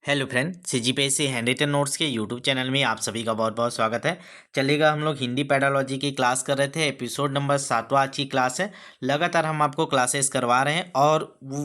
Hello friend, CGPSC handwritten notes के YouTube channel में आप सभी का बहुत बहुत स्वागत है। चलिएगा, हम लोग हिंदी पेडालॉजी की क्लास कर रहे थे। एपिसोड नंबर 7वां आज की क्लास है। लगातार हम आपको क्लासेस करवा रहे हैं और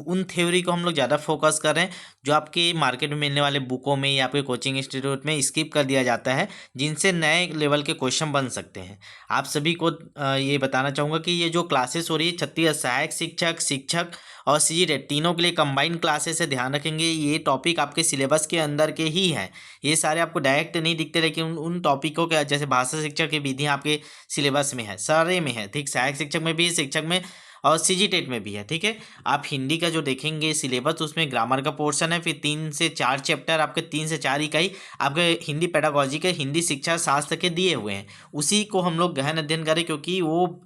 उन थ्योरी को हम लोग ज़्यादा फोकस कर रहे हैं जो आपकी मार्केट में मिलने वाले बुकों में या आपके कोचिंग इंस्टीट्यूट में स्किप कर दिया जाता है, जिनसे नए लेवल के क्वेश्चन बन सकते हैं। आप सभी को ये बताना चाहूँगा कि ये जो क्लासेस हो रही है छत्तीसगढ़ सहायक शिक्षक और सीजीटेट तीनों के लिए कंबाइंड क्लासेस है। ध्यान रखेंगे, ये टॉपिक आपके सिलेबस के अंदर के ही हैं। ये सारे आपको डायरेक्ट नहीं दिखते, लेकिन उन टॉपिकों के जैसे भाषा शिक्षक की विधियाँ आपके सिलेबस में है, सारे में है। ठीक, सहायक शिक्षक में भी है, शिक्षक में और सीजीटेट में भी है। ठीक है, आप हिंदी का जो देखेंगे सिलेबस, उसमें ग्रामर का पोर्शन है, फिर 3 से 4 चैप्टर आपके 3 से 4 इकाई आपके हिंदी पेडागोजी के हिंदी शिक्षा शास्त्र के दिए हुए हैं। उसी को हम लोग गहन अध्ययन करें, क्योंकि वो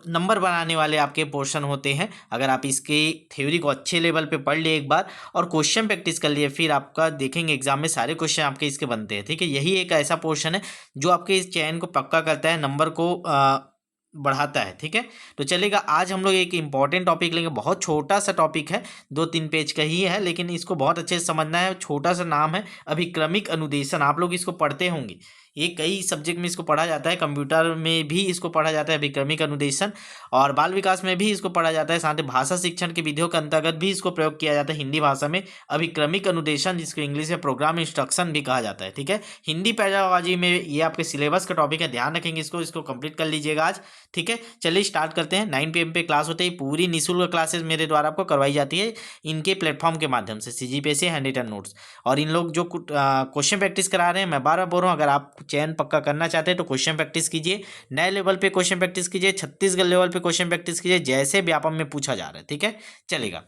नंबर बनाने वाले आपके पोर्शन होते हैं। अगर आप इसके थ्योरी को अच्छे लेवल पे पढ़ लिए एक बार और क्वेश्चन प्रैक्टिस कर लिए, फिर आपका देखेंगे एग्जाम में सारे क्वेश्चन आपके इसके बनते हैं। ठीक है, यही एक ऐसा पोर्शन है जो आपके इस चयन को पक्का करता है, नंबर को बढ़ाता है। ठीक है, तो चलेगा, आज हम लोग एक इंपॉर्टेंट टॉपिक लेंगे। बहुत छोटा सा टॉपिक है, 2-3 पेज का ही है, लेकिन इसको बहुत अच्छे से समझना है। छोटा सा नाम है अभिक्रमिक अनुदेशन। आप लोग इसको पढ़ते होंगे, ये कई सब्जेक्ट में इसको पढ़ा जाता है। कंप्यूटर में भी इसको पढ़ा जाता है अभिक्रमिक अनुदेशन, और बाल विकास में भी इसको पढ़ा जाता है। साथ ही भाषा शिक्षण की विधियों के अंतर्गत भी इसको प्रयोग किया जाता है हिंदी भाषा में, अभिक्रमिक अनुदेशन, जिसको इंग्लिश में प्रोग्राम इंस्ट्रक्शन भी कहा जाता है। ठीक है, हिंदी पेडागोजी में ये आपके सिलेबस का टॉपिक है, ध्यान रखेंगे इसको कंप्लीट कर लीजिएगा आज। ठीक है, चलिए स्टार्ट करते हैं। 9 PM पे क्लास होती है। पूरी निःशुल्क क्लासेस मेरे द्वारा आपको करवाई जाती है इनके प्लेटफॉर्म के माध्यम से, सीजीपीएससी हैंड रिटन नोट्स। और इन लोग जो क्वेश्चन प्रैक्टिस करा रहे हैं, मैं बार बार बोल रहा हूँ, अगर आप चयन पक्का करना चाहते हैं तो क्वेश्चन प्रैक्टिस कीजिए, नए लेवल पे क्वेश्चन प्रैक्टिस कीजिए, छत्तीसगढ़ लेवल पे क्वेश्चन प्रैक्टिस कीजिए, जैसे व्यापम में पूछा जा रहा है। ठीक है, चलेगा,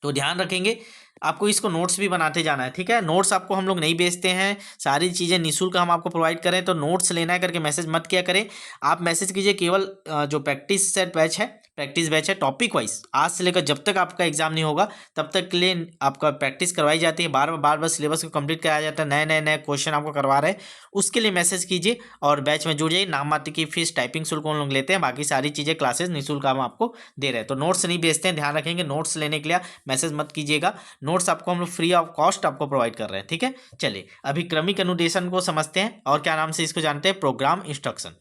तो ध्यान रखेंगे आपको इसको नोट्स भी बनाते जाना है। ठीक है, नोट्स आपको हम लोग नहीं बेचते हैं, सारी चीज़ें निःशुल्क हम आपको प्रोवाइड करें। तो नोट्स लेना है करके मैसेज मत किया करें। आप मैसेज कीजिए केवल जो प्रैक्टिस सेट बैच है, प्रैक्टिस बैच है टॉपिक वाइज, आज से लेकर जब तक आपका एग्जाम नहीं होगा तब तक के लिए आपका प्रैक्टिस करवाई जाती है। बार बार सिलेबस को कंप्लीट कराया जाता है, नए क्वेश्चन आपको करवा रहे हैं, उसके लिए मैसेज कीजिए और बैच में जुड़ जाइए। नाम मात्र की फीस, टाइपिंग शुल्क उन लोग लेते हैं, बाकी सारी चीज़ें क्लासेस निःशुल्क हम आपको दे रहे हैं। तो नोट्स नहीं बेचते हैं, ध्यान रखेंगे। नोट्स लेने के लिए मैसेज मत कीजिएगा, नोट्स आपको हम लोग फ्री ऑफ कॉस्ट आपको प्रोवाइड कर रहे हैं। ठीक है, चलिए अभी क्रमिक अनुदेशन को समझते हैं, और क्या नाम से इसको जानते हैं, प्रोग्राम इंस्ट्रक्शन।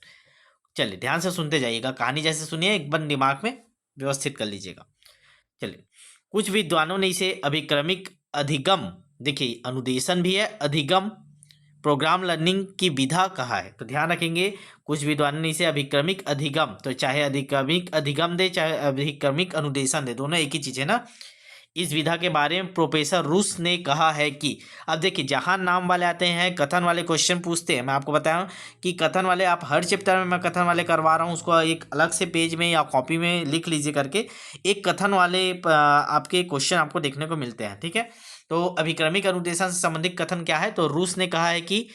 चलिए ध्यान से सुनते जाइएगा, कहानी जैसे सुनिए, एक बार दिमाग में व्यवस्थित कर लीजिएगा। चलिए, कुछ विद्वानों ने इसे अभिक्रमिक अधिगम, देखिए अनुदेशन भी है, अधिगम प्रोग्राम लर्निंग की विधा कहा है। तो ध्यान रखेंगे, कुछ विद्वानों ने इसे अभिक्रमिक अधिगम, तो चाहे अधिक्रमिक अधिगम दे चाहे अभिक्रमिक अनुदेशन दे, दोनों एक ही चीज़ है ना। इस विधा के बारे में प्रोफेसर रूस ने कहा है कि, अब देखिए जहाँ नाम वाले आते हैं, कथन वाले क्वेश्चन पूछते हैं, मैं आपको बताया कि कथन वाले, आप हर चैप्टर में मैं कथन वाले करवा रहा हूँ, उसको एक अलग से पेज में या कॉपी में लिख लीजिए करके, एक कथन वाले आपके क्वेश्चन आपको देखने को मिलते हैं। ठीक है, तो अभिक्रमिक अनुदेशन से संबंधित कथन क्या है, तो रूस ने कहा है कि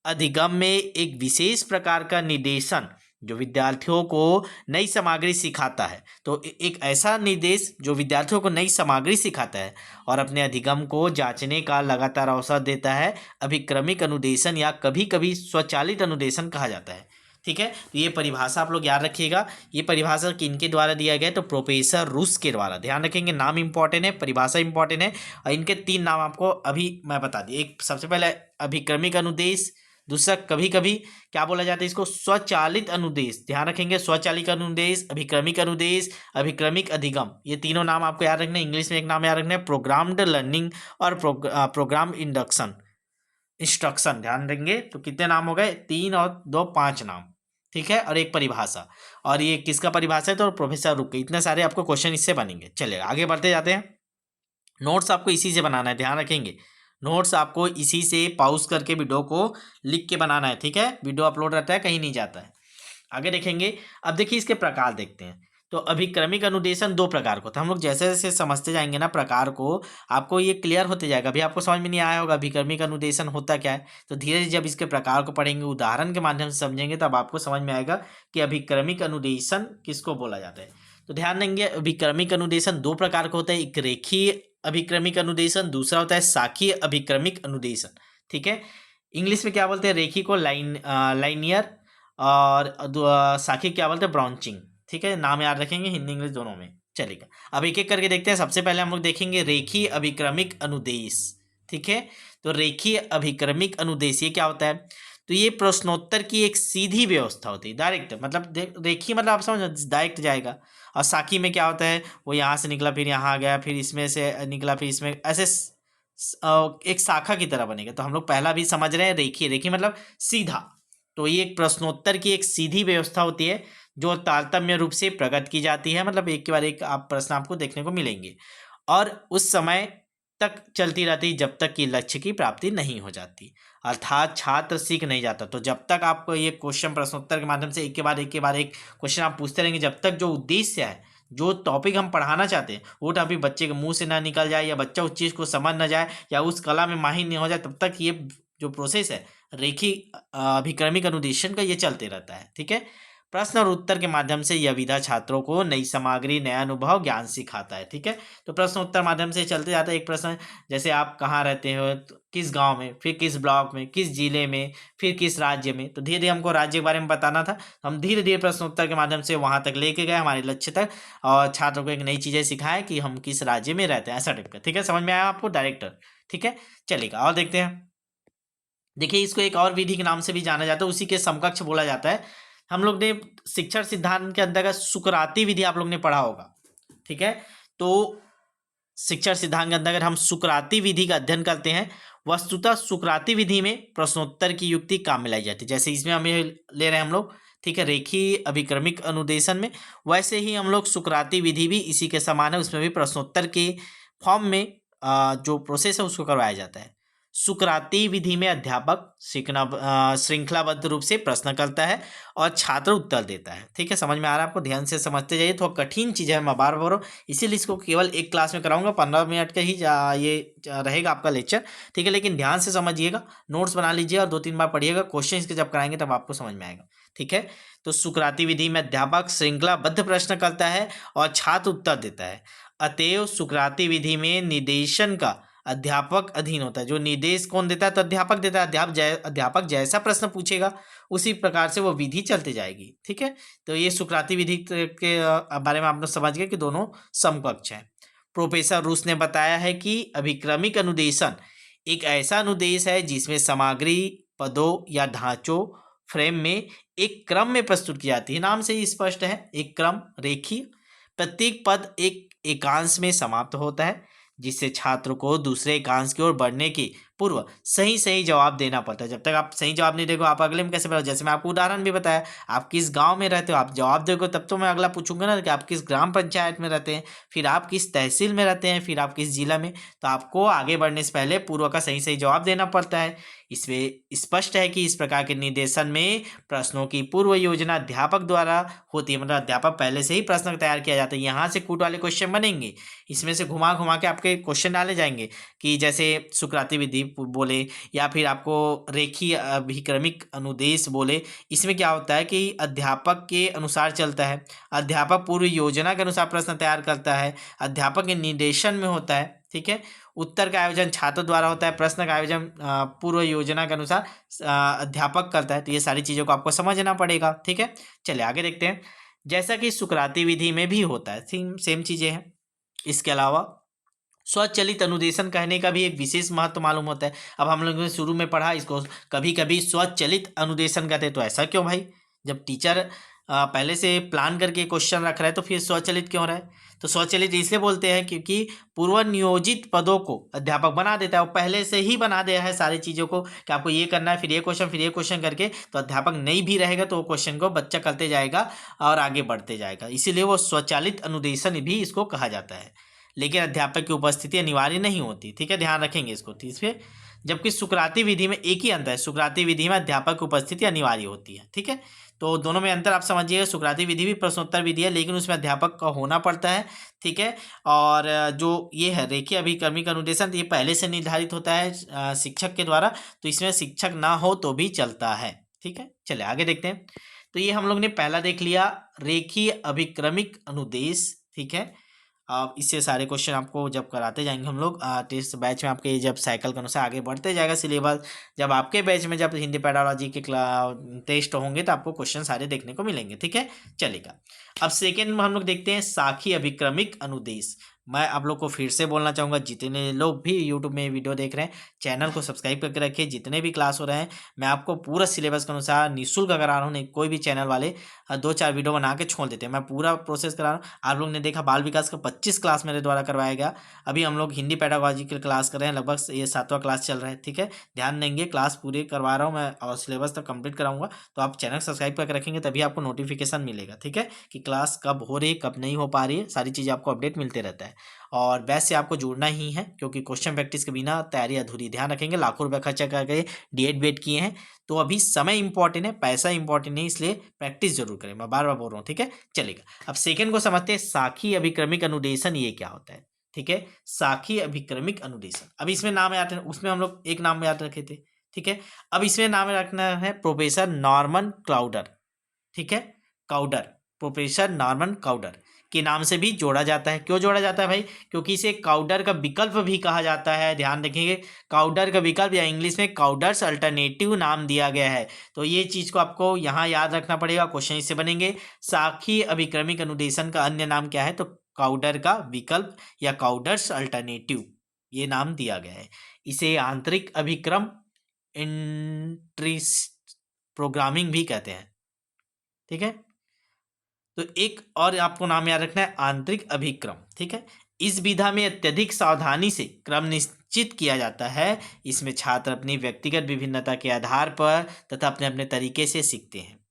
अधिगम में एक विशेष प्रकार का निर्देशन जो विद्यार्थियों को नई सामग्री सिखाता है, तो एक ऐसा निर्देश जो विद्यार्थियों को नई सामग्री सिखाता है और अपने अधिगम को जांचने का लगातार अवसर देता है, अभिक्रमिक अनुदेशन या कभी कभी स्वचालित अनुदेशन कहा जाता है। ठीक है, तो ये परिभाषा आप लोग याद रखिएगा। ये परिभाषा किनके द्वारा दिया गया है, तो प्रोफेसर रूस के द्वारा। ध्यान रखेंगे, नाम इंपॉर्टेंट है, परिभाषा इंपॉर्टेंट है, और इनके 3 नाम आपको अभी मैं बता दी। एक सबसे पहले अभिक्रमिक अनुदेश, दूसरा कभी कभी क्या बोला जाता है इसको, स्वचालित अनुदेश। ध्यान रखेंगे, स्वचालित अनुदेश, अभिक्रमिक अनुदेश, अभिक्रमिक अधिगम, ये तीनों नाम आपको याद रखना है। इंग्लिश में एक नाम याद रखना है, प्रोग्राम्ड लर्निंग और प्रोग्राम इंस्ट्रक्शन। ध्यान देंगे, तो कितने नाम हो गए, 3 और 2 5 नाम। ठीक है, और एक परिभाषा, और ये किसका परिभाषा है, तो प्रोफेसर रूस के। इतने सारे आपको क्वेश्चन इससे बनेंगे। चलिए आगे बढ़ते जाते हैं। नोट्स आपको इसी से बनाना है, ध्यान रखेंगे, नोट्स आपको इसी से पॉज करके वीडियो को लिख के बनाना है। ठीक है, वीडियो अपलोड रहता है, कहीं नहीं जाता है। आगे देखेंगे, अब देखिए इसके प्रकार देखते हैं। तो अभिक्रमिक अनुदेशन 2 प्रकार को, तो हम लोग जैसे जैसे समझते जाएंगे ना प्रकार को, आपको ये क्लियर होते जाएगा। अभी आपको समझ में नहीं आया होगा अभिक्रमिक अनुदेशन होता क्या है, तो धीरे धीरे जब इसके प्रकार को पढ़ेंगे, उदाहरण के माध्यम से समझेंगे, तब आपको समझ में आएगा कि अभिक्रमिक अनुदेशन किसको बोला जाता है। तो ध्यान देंगे, अभिक्रमिक अनुदेशन 2 प्रकार का होता है, एक रेखीय अभिक्रमिक अनुदेशन, दूसरा होता है साखीय अभिक्रमिक अनुदेशन। ठीक है, इंग्लिश में क्या बोलते हैं, रेखी को लाइनियर, और साखी क्या बोलते हैं, ब्रांचिंग। ठीक है, नाम याद रखेंगे, हिंदी इंग्लिश दोनों में चलेगा। अब एक एक करके देखते हैं। सबसे पहले हम लोग देखेंगे रेखी अभिक्रमिक अनुदेश। ठीक है। तो रेखीय अभिक्रमिक अनुदेश ये क्या होता है? तो ये प्रश्नोत्तर की एक सीधी व्यवस्था होती है, डायरेक्ट, मतलब रेखीय मतलब आप समझो डायरेक्ट जाएगा। और साखी में क्या होता है, वो यहाँ से निकला फिर यहाँ आ गया, फिर इसमें से निकला फिर इसमें, ऐसे एक शाखा की तरह बनेगा। तो हम लोग पहला भी समझ रहे हैं, रेखीय, रेखीय मतलब सीधा। तो ये एक प्रश्नोत्तर की एक सीधी व्यवस्था होती है जो तारतम्य रूप से प्रकट की जाती है, मतलब एक के बाद एक आप प्रश्न आपको देखने को मिलेंगे, और उस समय तक चलती रहती जब तक कि लक्ष्य की प्राप्ति नहीं हो जाती, अर्थात छात्र सीख नहीं जाता। तो जब तक आपको ये क्वेश्चन प्रश्नोत्तर के माध्यम से एक के बाद एक के बाद एक क्वेश्चन आप पूछते रहेंगे, जब तक जो उद्देश्य है, जो टॉपिक हम पढ़ाना चाहते हैं, वो टॉपिक बच्चे के मुंह से ना निकल जाए, या बच्चा उस चीज़ को समझ ना जाए, या उस कला में माहिर नहीं हो जाए, तब तक ये जो प्रोसेस है रेखी अभिक्रमिक अनुदेशन का, ये चलते रहता है। ठीक है। प्रश्न और उत्तर के माध्यम से यह विधा छात्रों को नई सामग्री, नया अनुभव, ज्ञान सिखाता है। ठीक है। तो प्रश्न उत्तर माध्यम से चलते जाता है। एक प्रश्न, जैसे आप कहाँ रहते हो, तो किस गांव में, फिर किस ब्लॉक में, किस जिले में, फिर किस राज्य में। तो धीरे धीरे हमको राज्य के बारे में बताना था, हम धीरे धीरे प्रश्न उत्तर के माध्यम से वहां तक लेके गए, हमारे लक्ष्य तक, और छात्रों को एक नई चीजें सिखाएं कि हम किस राज्य में रहते हैं, ऐसा टाइप का। ठीक है, समझ में आया आपको डायरेक्टर? ठीक है, चलिएगा और देखते हैं। देखिए, इसको एक और विधि के नाम से भी जाना जाता है, उसी के समकक्ष बोला जाता है। हम लोग ने शिक्षण सिद्धांत के अंतर्गत सुकराती विधि आप लोग ने पढ़ा होगा। ठीक है। तो शिक्षण सिद्धांत के अंतर्गत हम सुकराती विधि का अध्ययन करते हैं। वस्तुतः सुकराती विधि में प्रश्नोत्तर की युक्ति काम में लाई जाती है, जैसे इसमें हम ये ले रहे हैं हम लोग, ठीक है, रेखीय अभिक्रमिक अनुदेशन में, वैसे ही हम लोग सुकराती विधि भी इसी के समान है, उसमें भी प्रश्नोत्तर के फॉर्म में जो प्रोसेस है उसको करवाया जाता है। सुकराती विधि में अध्यापक श्रृंखलाबद्ध रूप से प्रश्न करता है और छात्र उत्तर देता है। ठीक है, समझ में आ रहा है आपको? ध्यान से समझते जाइए, थोड़ा कठिन चीज़ है, मैं बार बार, इसीलिए इसको केवल एक क्लास में कराऊंगा, 15 मिनट का ही रहेगा आपका लेक्चर। ठीक है, लेकिन ध्यान से समझिएगा, नोट्स बना लीजिए और 2-3 बार पढ़िएगा, क्वेश्चन इसके जब कराएंगे तब आपको समझ में आएगा। ठीक है। तो सुकराती विधि में अध्यापक श्रृंखलाबद्ध प्रश्न करता है और छात्र उत्तर देता है। अतएव सुकराती विधि में निर्देशन का अध्यापक अधीन होता है। जो निर्देश कौन देता है? तो अध्यापक देता है। अध्यापक जैसा प्रश्न पूछेगा उसी प्रकार से वो विधि चलती जाएगी। ठीक है। तो ये सुकराती विधि के बारे में आप लोग समझ गए कि दोनों समकक्ष हैं। प्रोफेसर रूस ने बताया है कि अभिक्रमिक अनुदेशन एक ऐसा अनुदेश है जिसमें सामग्री पदों या ढांचों फ्रेम में एक क्रम में प्रस्तुत की जाती है। नाम से ही स्पष्ट है, एक क्रम, रेखीय। प्रत्येक पद एक एकांश में समाप्त होता है, जिससे छात्र को दूसरे एकांश की ओर बढ़ने के पूर्व सही सही जवाब देना पड़ता है। जब तक आप सही जवाब नहीं दोगे, आप अगले में कैसे बढ़ोगे? जैसे मैं आपको उदाहरण भी बताया, आप किस गांव में रहते हो, आप जवाब दोगे तब तो मैं अगला पूछूंगा ना कि आप किस ग्राम पंचायत में रहते हैं, फिर आप किस तहसील में रहते हैं, फिर आप किस जिला में। तो आपको आगे बढ़ने से पहले पूर्व का सही सही जवाब देना पड़ता है। इसमें स्पष्ट है कि इस प्रकार के निर्देशन में प्रश्नों की पूर्व योजना अध्यापक द्वारा होती है, मतलब अध्यापक पहले से ही प्रश्न तैयार किया जाता है। यहाँ से कूट वाले क्वेश्चन बनेंगे, इसमें से घुमा घुमा के आपके क्वेश्चन डाले जाएंगे कि जैसे सुकराती विधि बोले, या फिर आपको रेखीय अभिक्रमिक अनुदेश बोले। इसमें क्या होता है कि अध्यापक के अनुसार चलता है, अध्यापक पूर्व योजना के अनुसार प्रश्न तैयार करता है, अध्यापक के निर्देशन में होता है। ठीक है। उत्तर का आयोजन छात्र द्वारा होता है, प्रश्न का आयोजन पूर्व योजना के अनुसार अध्यापक करता है। तो ये सारी चीज़ों को आपको समझना पड़ेगा। ठीक है, चलिए आगे देखते हैं। जैसा कि सुकराती विधि में भी होता है, सेम चीज़ें हैं। इसके अलावा स्वचलित अनुदेशन कहने का भी एक विशेष महत्व मालूम होता है। अब हम लोगों ने शुरू में पढ़ा इसको, कभी कभी स्वचलित अनुदेशन कहते हैं। तो ऐसा क्यों भाई? जब टीचर पहले से प्लान करके क्वेश्चन रख रहा है तो फिर स्वचलित क्यों रहा है? तो स्वचलित इसलिए बोलते हैं क्योंकि पूर्व नियोजित पदों को अध्यापक बना देता है, वो पहले से ही बना दिया है सारी चीज़ों को कि आपको ये करना है, फिर ये क्वेश्चन, फिर ये क्वेश्चन करके। तो अध्यापक नहीं भी रहेगा तो वो क्वेश्चन को बच्चा करते जाएगा और आगे बढ़ते जाएगा, इसीलिए वो स्वचालित अनुदेशन भी इसको कहा जाता है। लेकिन अध्यापक की उपस्थिति अनिवार्य नहीं होती। ठीक है, ध्यान रखेंगे इसको। इसमें जबकि सुकराती विधि में एक ही अंतर है, सुकराती विधि में अध्यापक की उपस्थिति अनिवार्य होती है। ठीक है, तो दोनों में अंतर आप समझिएगा। सुकराती विधि भी प्रश्नोत्तर विधि है, लेकिन उसमें अध्यापक का होना पड़ता है। ठीक है, और जो ये है रेखीय अभिक्रमिक अनुदेशन, तो ये पहले से निर्धारित होता है शिक्षक के द्वारा, तो इसमें शिक्षक ना हो तो भी चलता है। ठीक है, चलिए आगे देखते हैं। तो ये हम लोग ने पहला देख लिया, रेखीय अभिक्रमिक अनुदेश। ठीक है, अब इससे सारे क्वेश्चन आपको जब कराते जाएंगे हम लोग टेस्ट बैच में, आपके जब साइकिल के अनुसार आगे बढ़ते जाएगा सिलेबस, जब आपके बैच में जब हिंदी पेडालॉजी के टेस्ट होंगे तो आपको क्वेश्चन सारे देखने को मिलेंगे। ठीक है, चलेगा। अब सेकेंड में हम लोग देखते हैं साखी अभिक्रमिक अनुदेश, मैं आप लोग को फिर से बोलना चाहूँगा, जितने लोग भी यूट्यूब में वीडियो देख रहे हैं, चैनल को सब्सक्राइब करके रखिए। जितने भी क्लास हो रहे हैं, मैं आपको पूरा सिलेबस के अनुसार निःशुल्क करा रहा हूँ। नहीं कोई भी चैनल वाले 2-4 वीडियो बना के छोड़ देते हैं, मैं पूरा प्रोसेस करा रहा हूँ। आप लोग ने देखा बाल विकास का 25 क्लास मेरे द्वारा करवाया गया। अभी हम लोग हिंदी पेडागोजी की क्लास कर रहे हैं, लगभग ये 7वां क्लास चल रहा है। ठीक है, ध्यान देंगे, क्लास पूरी करवा रहा हूँ मैं और सिलेबस तक कंप्लीट कराऊंगा। तो आप चैनल सब्सक्राइब करके रखेंगे तभी आपको नोटिफिकेशन मिलेगा। ठीक है, कि क्लास कब हो रही है, कब नहीं हो पा रही है, सारी चीज़ें आपको अपडेट मिलते रहता है। और बैच से आपको जुड़ना ही है, क्योंकि क्वेश्चन प्रैक्टिस के बिना तैयारी अधूरी। ध्यान रखेंगे, लाखों रुपये खर्चा करके डीएड बीएड किए हैं, तो अभी समय इंपॉर्टेंट है, पैसा इंपॉर्टेंट नहीं, इसलिए प्रैक्टिस जरूर करें। मैं बार बार बोल रहा हूँ। ठीक है, चलेगा। अब सेकंड को समझते हैं, साखी अभिक्रमिक अनुदेशन ये क्या होता है। ठीक है, साखी अभिक्रमिक अनुदेशन। अब इसमें नाम याद है, उसमें हम लोग एक नाम याद रखे थे। ठीक है, अब इसमें नाम रखना है प्रोफेसर नॉर्मन क्लाउडर। ठीक है, काउडर, प्रोफेसर नॉर्मन काउडर के नाम से भी जोड़ा जाता है। क्यों जोड़ा जाता है भाई? क्योंकि इसे काउडर का विकल्प भी कहा जाता है। ध्यान रखेंगे, काउडर का विकल्प, या इंग्लिश में काउडर्स अल्टरनेटिव नाम दिया गया है। तो ये चीज को आपको यहाँ याद रखना पड़ेगा, क्वेश्चन इससे बनेंगे। साखी अभिक्रमिक अनुदेशन का अन्य नाम क्या है? तो काउडर का विकल्प या काउडर्स अल्टरनेटिव, ये नाम दिया गया है। इसे आंतरिक अभिक्रम, इंट्रिस प्रोग्रामिंग भी कहते हैं। ठीक है, तो एक और आपको नाम याद रखना है, आंतरिक अभिक्रम। ठीक है, इस विधा में अत्यधिक सावधानी से क्रम निश्चित किया जाता है। इसमें छात्र अपनी व्यक्तिगत विभिन्नता के आधार पर तथा अपने अपने तरीके से सीखते हैं।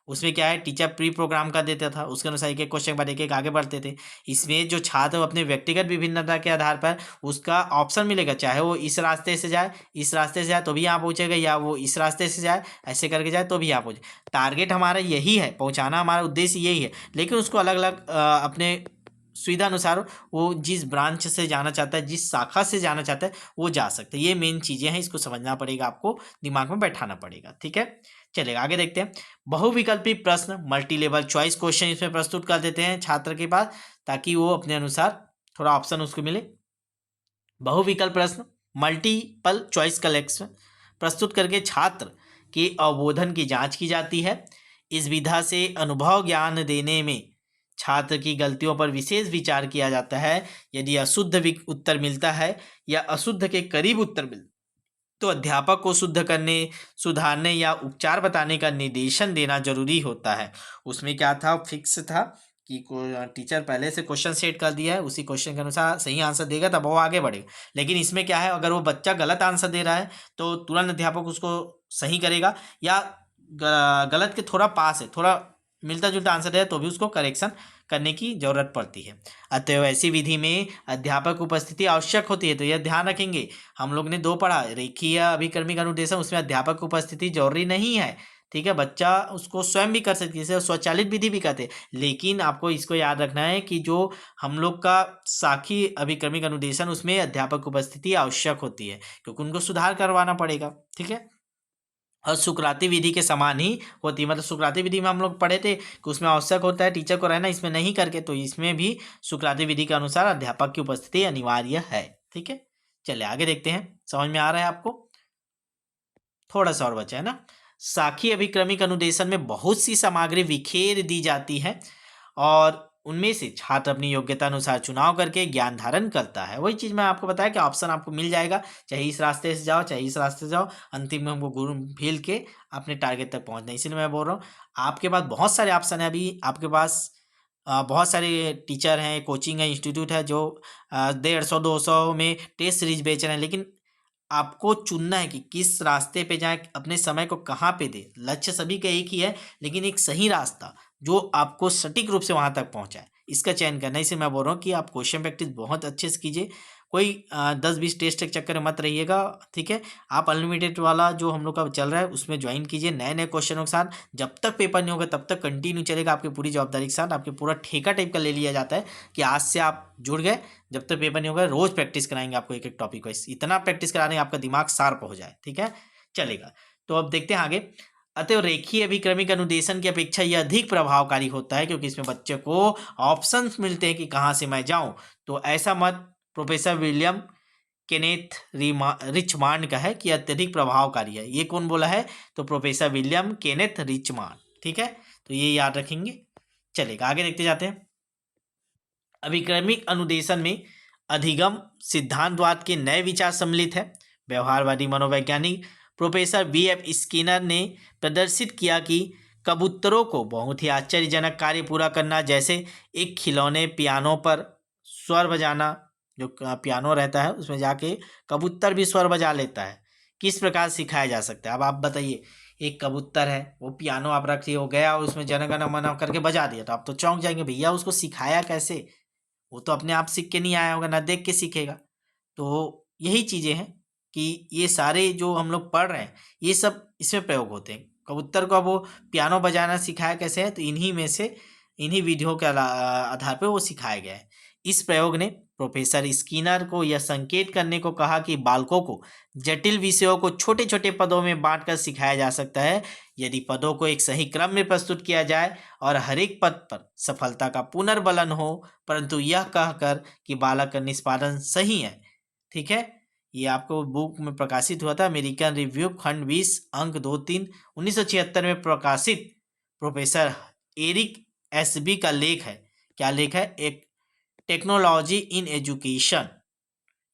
उसमें क्या है, टीचर प्री प्रोग्राम कर देता था, उसके अनुसार एक एक क्वेश्चन बाद एक एक आगे बढ़ते थे। इसमें जो छात्र अपने व्यक्तिगत विभिन्नता के आधार पर उसका ऑप्शन मिलेगा, चाहे वो इस रास्ते से जाए, इस रास्ते से जाए तो भी यहाँ पहुँचेगा, या वो इस रास्ते से जाए ऐसे करके जाए तो भी यहाँ पहुँचे। टारगेट हमारा यही है, पहुँचाना हमारा उद्देश्य यही है, लेकिन उसको अलग अलग अपने सुविधा अनुसार वो जिस ब्रांच से जाना चाहता है, जिस शाखा से जाना चाहता है, वो जा सकता है। ये मेन चीज़ें हैं, इसको समझना पड़ेगा, आपको दिमाग में बैठाना पड़ेगा। ठीक है, चलेगा, आगे देखते हैं। बहुविकल्पी प्रश्न, मल्टी लेवल चॉइस क्वेश्चन इसमें प्रस्तुत कर देते हैं छात्र के पास, ताकि वो अपने अनुसार थोड़ा ऑप्शन उसको मिले। बहुविकल्प प्रश्न, मल्टीपल चॉइस कलेक्शन प्रस्तुत करके छात्र के अवबोधन की जांच की जाती है। इस विधा से अनुभव ज्ञान देने में छात्र की गलतियों पर विशेष विचार किया जाता है। यदि अशुद्ध उत्तर मिलता है या अशुद्ध के करीब उत्तर मिलता, तो अध्यापक को शुद्ध करने, सुधारने या उपचार बताने का निर्देशन देना जरूरी होता है। उसमें क्या था, फिक्स था कि टीचर पहले से क्वेश्चन सेट कर दिया है, उसी क्वेश्चन के अनुसार सही आंसर देगा तब वो आगे बढ़ेगा। लेकिन इसमें क्या है, अगर वो बच्चा गलत आंसर दे रहा है तो तुरंत अध्यापक उसको सही करेगा, या गलत के थोड़ा पास है, थोड़ा मिलता जुलता आंसर है तो भी उसको करेक्शन करने की जरूरत पड़ती है। अतएव ऐसी विधि में अध्यापक उपस्थिति आवश्यक होती है। तो यह ध्यान रखेंगे, हम लोग ने दो पढ़ा, रेखीय अभिक्रमिक अनुदेशन, उसमें अध्यापक की उपस्थिति जरूरी नहीं है। ठीक है, बच्चा उसको स्वयं भी कर सकती है, इसे स्वचालित विधि भी कहते हैं। लेकिन आपको इसको याद रखना है कि जो हम लोग का साखी अभिक्रमिक अनुदेशन, उसमें अध्यापक की उपस्थिति आवश्यक होती है, क्योंकि उनको सुधार करवाना पड़ेगा। ठीक है, और सुकराती विधि के समान ही होती है। मतलब सुकराती विधि में हम लोग पढ़े थे कि उसमें आवश्यक होता है टीचर को रहना, इसमें नहीं करके, तो इसमें भी सुकराती विधि के अनुसार अध्यापक की उपस्थिति अनिवार्य है। ठीक है, चलिए आगे देखते हैं, समझ में आ रहा है आपको? थोड़ा सा और बचा है ना। साखी अभिक्रमिक अनुदेशन में बहुत सी सामग्री विखेर दी जाती है और उनमें से छात्र अपनी योग्यता अनुसार चुनाव करके ज्ञान धारण करता है। वही चीज़ मैं आपको बताया कि ऑप्शन आपको मिल जाएगा, चाहे इस रास्ते से जाओ, चाहे इस रास्ते से जाओ, अंतिम में हमको घूम फिर के अपने टारगेट तक पहुंचना है। इसीलिए मैं बोल रहा हूँ, आपके पास बहुत सारे ऑप्शन है। अभी आपके पास बहुत सारे टीचर हैं, कोचिंग है, इंस्टीट्यूट है जो 150-200 में टेस्ट सीरीज बेच रहे हैं, लेकिन आपको चुनना है कि किस रास्ते पे जाएं, अपने समय को कहाँ पे दें। लक्ष्य सभी का एक ही है, लेकिन एक सही रास्ता जो आपको सटीक रूप से वहां तक पहुंचाए, इसका चयन करना है। इसे मैं बोल रहा हूँ कि आप क्वेश्चन प्रैक्टिस बहुत अच्छे से कीजिए, कोई 10-20 टेस्ट के चक्कर में मत रहिएगा। ठीक है, आप अनलिमिटेड वाला जो हम लोग का चल रहा है उसमें ज्वाइन कीजिए, नए नए क्वेश्चनों के साथ। जब तक पेपर नहीं होगा तब तक कंटिन्यू चलेगा, आपकी पूरी जवाबदारी के साथ। आपके पूरा ठेका टाइप का ले लिया जाता है कि आज से आप जुड़ गए, जब तक पेपर नहीं होगा रोज प्रैक्टिस कराएंगे आपको, एक एक टॉपिक वाइज, इतना प्रैक्टिस करा देंगे आपका दिमाग शार्प हो जाए। ठीक है, चलेगा। तो अब देखते हैं आगे। अतः रेखीय अभिक्रमिक अनुदेशन की अपेक्षा यह अधिक प्रभावकारी होता है, क्योंकि इसमें बच्चे को ऑप्शंस मिलते हैं कि कहाँ से मैं जाऊं। तो ऐसा मत प्रोफेसर विलियम केनेथ रिचमांड का है कि अत्यधिक प्रभावकारी है। ये कौन बोला है? तो प्रोफेसर विलियम केनेथ रिचमांड। ठीक है, तो ये याद रखेंगे। चलेगा, आगे देखते जाते हैं। अभिक्रमिक अनुदेशन में अधिगम सिद्धांतवाद के नए विचार सम्मिलित है। व्यवहारवादी मनोवैज्ञानिक प्रोफेसर V.F. स्किनर ने प्रदर्शित किया कि कबूतरों को बहुत ही आश्चर्यजनक कार्य पूरा करना, जैसे एक खिलौने पियानो पर स्वर बजाना, जो पियानो रहता है उसमें जाके कबूतर भी स्वर बजा लेता है, किस प्रकार सिखाया जा सकता है। अब आप बताइए, एक कबूतर है, वो पियानो आप रखिए, हो गया और उसमें जन गण मन करके बजा दिया, तो आप तो चौंक जाएंगे, भैया उसको सिखाया कैसे? वो तो अपने आप सीख के नहीं आया होगा, ना देख के सीखेगा। तो यही चीज़ें हैं कि ये सारे जो हम लोग पढ़ रहे हैं ये सब इसमें प्रयोग होते हैं। कबूतर को अब वो पियानो बजाना सिखाया कैसे है, तो इन्हीं में से इन्हीं विधियों के आधार पे वो सिखाया गया है। इस प्रयोग ने प्रोफेसर स्किनर को यह संकेत करने को कहा कि बालकों को जटिल विषयों को छोटे छोटे पदों में बांटकर सिखाया जा सकता है, यदि पदों को एक सही क्रम में प्रस्तुत किया जाए और हर एक पद पर सफलता का पुनर्बलन हो, परंतु यह कहकर कि बालक का निष्पादन सही है। ठीक है, ये आपको बुक में प्रकाशित हुआ था, अमेरिकन रिव्यू खंड 20 अंक 2-3 1976 में प्रकाशित प्रोफेसर एरिक एसबी का लेख है। क्या लेख है? एक टेक्नोलॉजी इन एजुकेशन,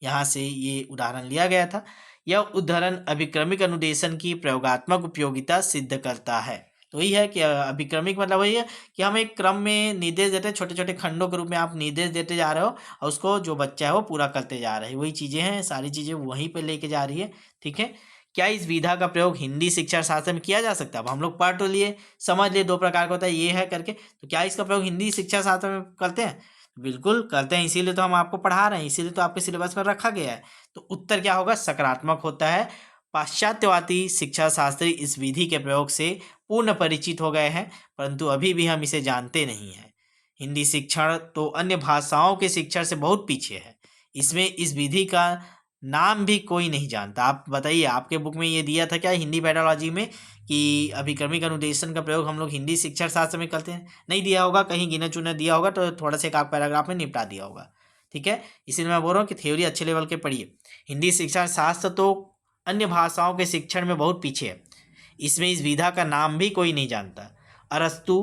यहाँ से ये उदाहरण लिया गया था। यह उदाहरण अभिक्रमिक अनुदेशन की प्रयोगात्मक उपयोगिता सिद्ध करता है। तो वही है कि अभिक्रमिक मतलब वही है कि हम एक क्रम में निर्देश देते हैं, छोटे छोटे खंडों के रूप में आप निर्देश देते जा रहे हो और उसको जो बच्चा है वो पूरा करते जा रहे हैं। वही चीज़ें हैं, सारी चीज़ें वहीं पे लेके जा रही है। ठीक है, क्या इस विधा का प्रयोग हिंदी शिक्षा शास्त्र में किया जा सकता है? अब हम लोग पढ़ तो लिए, समझ लिए दो प्रकार का होता है, ये है करके, तो क्या इसका प्रयोग हिंदी शिक्षा शास्त्र में करते हैं? बिल्कुल करते हैं, इसीलिए तो हम आपको पढ़ा रहे हैं, इसीलिए तो आपके सिलेबस में रखा गया है। तो उत्तर क्या होगा? सकारात्मक होता है। पाश्चात्यवादी शिक्षा शास्त्री इस विधि के प्रयोग से पूर्ण परिचित हो गए हैं, परंतु अभी भी हम इसे जानते नहीं हैं। हिंदी शिक्षण तो अन्य भाषाओं के शिक्षण से बहुत पीछे है, इसमें इस विधि का नाम भी कोई नहीं जानता। आप बताइए, आपके बुक में ये दिया था क्या हिंदी पेडालॉजी में कि अभिक्रमिक अनुदेशन का प्रयोग हम लोग हिंदी शिक्षण शास्त्र में करते हैं? नहीं दिया होगा, कहीं गिना चुना दिया होगा तो थोड़ा सा एक आध पैराग्राफ में निपटा दिया होगा। ठीक है, इसीलिए मैं बोल रहा हूँ कि थ्योरी अच्छे लेवल के पढ़िए। हिंदी शिक्षण शास्त्र तो अन्य भाषाओं के शिक्षण में बहुत पीछे है, इसमें इस विधा का नाम भी कोई नहीं जानता। अरस्तु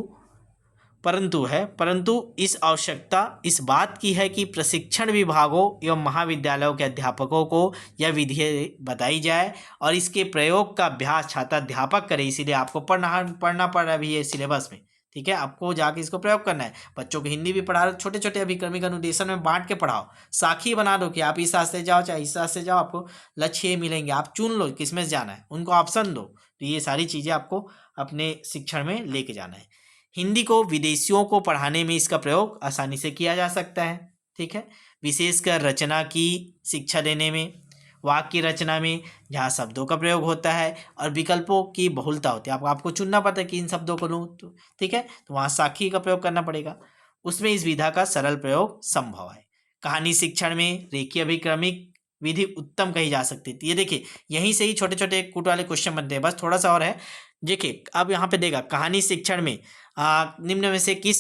परंतु इस आवश्यकता इस बात की है कि प्रशिक्षण विभागों एवं महाविद्यालयों के अध्यापकों को यह विधि बताई जाए और इसके प्रयोग का अभ्यास छात्राध्यापक करे। इसीलिए आपको पढ़ना पड़ रहा है अभी ये सिलेबस में। ठीक है, आपको जाके इसको प्रयोग करना है। बच्चों को हिंदी भी पढ़ा रहे, छोटे छोटे अभिक्रमिक अनुदेशन में बांट के पढ़ाओ, साखी बना दो कि आप इस रास्ते जाओ चाहे इस रास्ते जाओ, आपको लक्ष्य ये मिलेंगे, आप चुन लो किसमें से जाना है, उनको ऑप्शन दो। तो ये सारी चीज़ें आपको अपने शिक्षण में लेके जाना है। हिंदी को विदेशियों को पढ़ाने में इसका प्रयोग आसानी से किया जा सकता है। ठीक है, विशेषकर रचना की शिक्षा देने में, वाक्य रचना में जहाँ शब्दों का प्रयोग होता है और विकल्पों की बहुलता होती है, आपको चुनना पड़ता है कि इन शब्दों को लूँ, तो ठीक है, तो वहाँ साखी का प्रयोग करना पड़ेगा, उसमें इस विधा का सरल प्रयोग संभव है। कहानी शिक्षण में रेखीय अभिक्रमिक विधि उत्तम कही जा सकती थी। ये देखिए, यहीं से ही छोटे छोटे कूट वाले क्वेश्चन बनते हैं, बस थोड़ा सा और है। देखिए अब यहाँ पे देगा कहानी शिक्षण में निम्न में से किस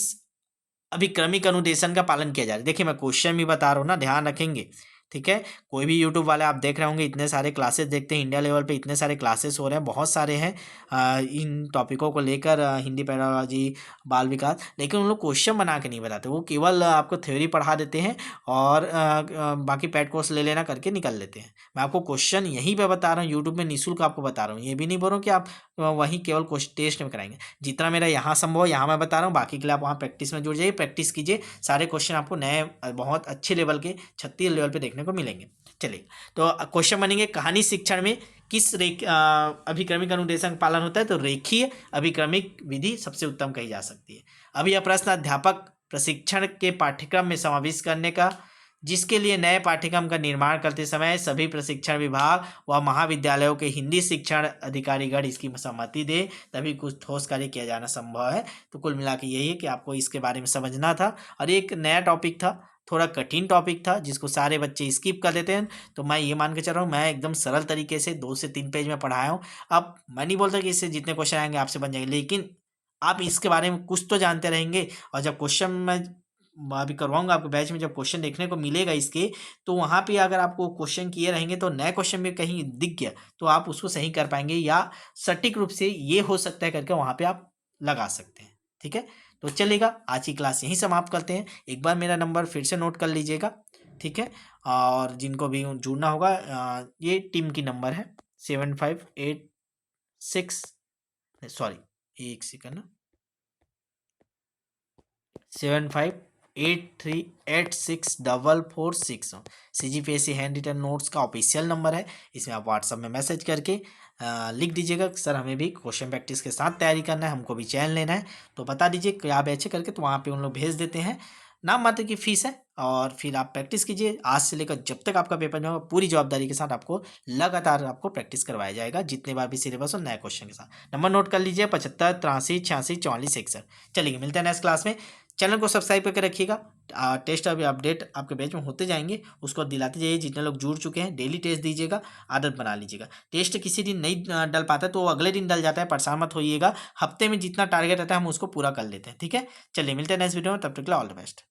अभिक्रमिक अनुदेशन का पालन किया जा रहा है? देखिए मैं क्वेश्चन भी बता रहा हूँ ना, ध्यान रखेंगे। ठीक है, कोई भी यूट्यूब वाले आप देख रहे होंगे, इतने सारे क्लासेस देखते हैं, इंडिया लेवल पे इतने सारे क्लासेस हो रहे हैं, बहुत सारे हैं इन टॉपिकों को लेकर, हिंदी पेडालॉजी, बाल विकास, लेकिन उन लोग क्वेश्चन बना के नहीं बताते, वो केवल आपको थ्योरी पढ़ा देते हैं और बाकी पैड कोर्स ले लेना करके निकल लेते हैं। मैं आपको क्वेश्चन यहीं पर बता रहा हूँ, यूट्यूब में निःशुल्क आपको बता रहा हूँ, ये भी नहीं बोल रहा हूँ कि आप वहीं केवल टेस्ट में कराएंगे। जितना मेरा यहाँ संभव है यहाँ मैं बता रहा हूँ, बाकी के लिए आप वहाँ प्रैक्टिस में जुड़ जाइए, प्रैक्टिस कीजिए, सारे क्वेश्चन आपको नए बहुत अच्छे लेवल के 36 लेवल पे देखने को मिलेंगे। चलिए, तो क्वेश्चन बनेंगे कहानी शिक्षण में किस अभिक्रमिक अनुदेशन का पालन होता है? तो रेखीय अभिक्रमिक विधि सबसे उत्तम कही जा सकती है। अब यह प्रश्न अध्यापक प्रशिक्षण के पाठ्यक्रम में समाविष्ट करने का, जिसके लिए नए पाठ्यक्रम का निर्माण करते समय सभी प्रशिक्षण विभाग व महाविद्यालयों के हिंदी शिक्षण अधिकारीगण इसकी सहमति दे, तभी कुछ ठोस कार्य किया जाना संभव है। तो कुल मिला के यही है कि आपको इसके बारे में समझना था, और एक नया टॉपिक था, थोड़ा कठिन टॉपिक था जिसको सारे बच्चे स्किप कर देते हैं। तो मैं ये मान के चल रहा हूँ, मैं एकदम सरल तरीके से 2 से 3 पेज में पढ़ाया हूँ। अब मैं नहीं बोलता कि इससे जितने क्वेश्चन आएंगे आपसे बन जाएंगे, लेकिन आप इसके बारे में कुछ तो जानते रहेंगे, और जब क्वेश्चन मैं अभी करवाऊंगा आपके बैच में, जब क्वेश्चन देखने को मिलेगा इसके, तो वहाँ पे अगर आपको क्वेश्चन किए रहेंगे तो नए क्वेश्चन में कहीं दिख गया तो आप उसको सही कर पाएंगे, या सटीक रूप से ये हो सकता है करके वहाँ पे आप लगा सकते हैं। ठीक है, तो चलेगा, आज की क्लास यहीं समाप्त करते हैं। एक बार मेरा नंबर फिर से नोट कर लीजिएगा, ठीक है। और जिनको भी जुड़ना होगा, ये टीम की नंबर है 7586, सॉरी एक सेकंड ना, 7583864446। CGPSC हैंड रिटन नोट्स का ऑफिशियल नंबर है। इसमें आप व्हाट्सएप में मैसेज करके लिख दीजिएगा सर हमें भी क्वेश्चन प्रैक्टिस के साथ तैयारी करना है, हमको भी चयन लेना है, तो बता दीजिए क्या बैच है करके, तो वहाँ पे उन लोग भेज देते हैं। नाम मात्र की फीस है, और फिर आप प्रैक्टिस कीजिए। आज से लेकर जब तक आपका पेपर नहीं होगा, पूरी जवाबदारी के साथ आपको लगातार आपको प्रैक्टिस करवाया जाएगा, जितने बार भी सिलेबस हो नए क्वेश्चन के साथ। नंबर नोट कर लीजिए 75 83 86 44 61। चलिए मिलते हैं नेक्स्ट क्लास में। चैनल को सब्सक्राइब करके रखिएगा। टेस्ट अभी अपडेट आपके बैच में होते जाएंगे, उसको दिलाते जाइए। जितने लोग जुड़ चुके हैं डेली टेस्ट दीजिएगा, आदत बना लीजिएगा। टेस्ट किसी दिन नहीं डल पाता है तो वो अगले दिन डल जाता है, परेशान मत होइएगा। हफ्ते में जितना टारगेट रहता है हम उसको पूरा कर लेते हैं, ठीक है। चलिए मिलते हैं नेक्स्ट वीडियो में, तब तक के लिए ऑल द बेस्ट।